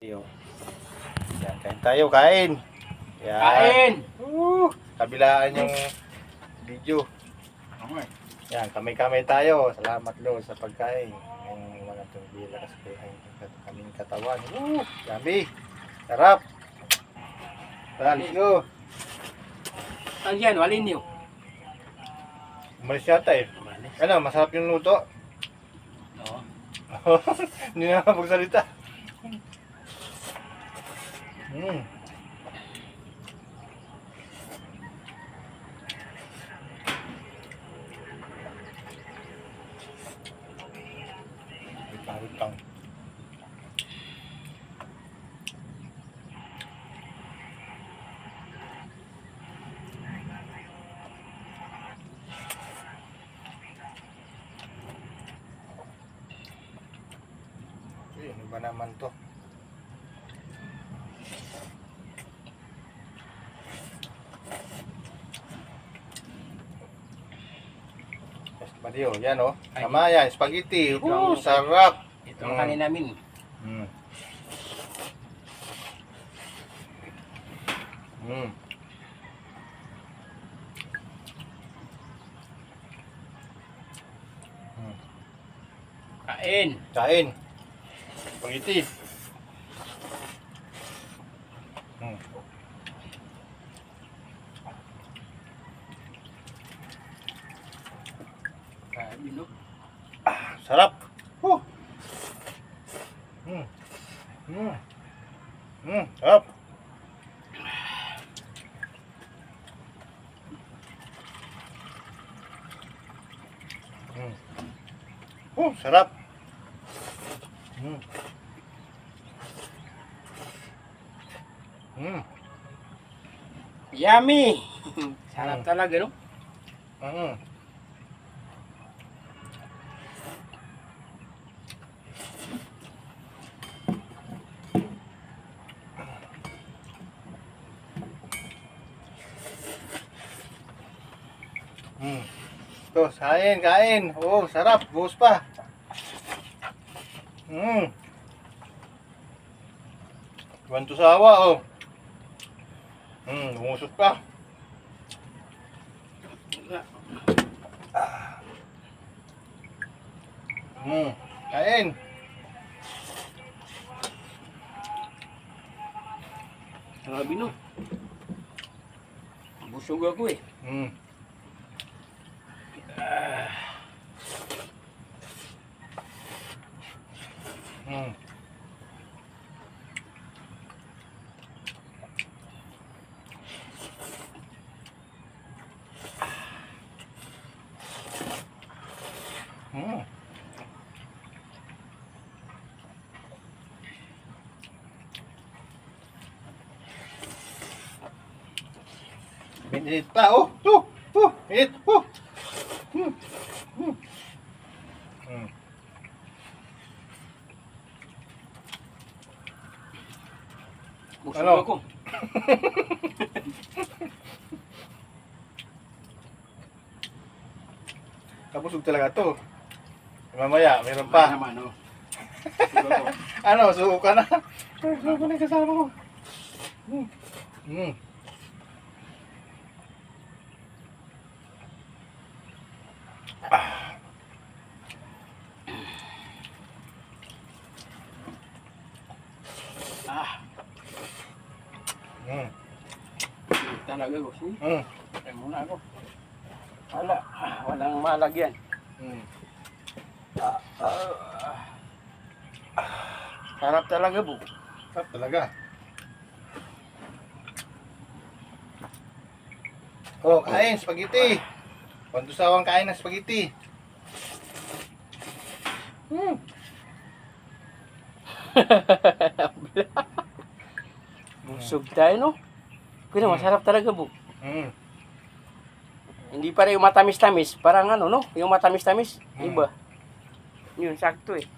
spaghetti, oh. Yan, kain tayo, kain. Yan. Kain! Kabilaan yung video. Yan, kamay-kamay tayo. Salamat Lord sa pagkain. Yung mga tumbila kasi kaming katawan. Yummy. Sarap. Let's go. Ano yan? Walin niyo. Umalis yata eh. Ano, masarap yung luto. Oo. Hindi na magsalita. Utang. Ano ba naman to? Spaghetti, oh. Yan, oh. Tama yan, spaghetti. Sarap. Ito ang kanin namin. Kain! Kain. Spaghetti. Kain, no? Sarap. Sarap. Sarap. Yummy! Sarap talaga, no? Ito, kain. Oh, sarap. Buhos pa. Bantu sawa, oh. Umusok pa. Kain. Grabe, no? Busog ako, eh. Minit pa, oh. Minit, Busog Ano? ako. Kabusog talaga to. Mamaya, meron pa. Naman, no? Busog ako. Ano, suko ka na. Suko na yung kasama ko. Talaga ko. Kaya muna ako. Walang malagyan. Sarap talaga, bu. Sarap talaga. Oh, kain, spaghetti. Pandusawang kain ng spaghetti. Busog tayo, no? Pero masarap talaga, bu. Hindi pa rin yung matamis-tamis. Parang ano, no? Yung matamis-tamis, iba. Yun, sakto eh.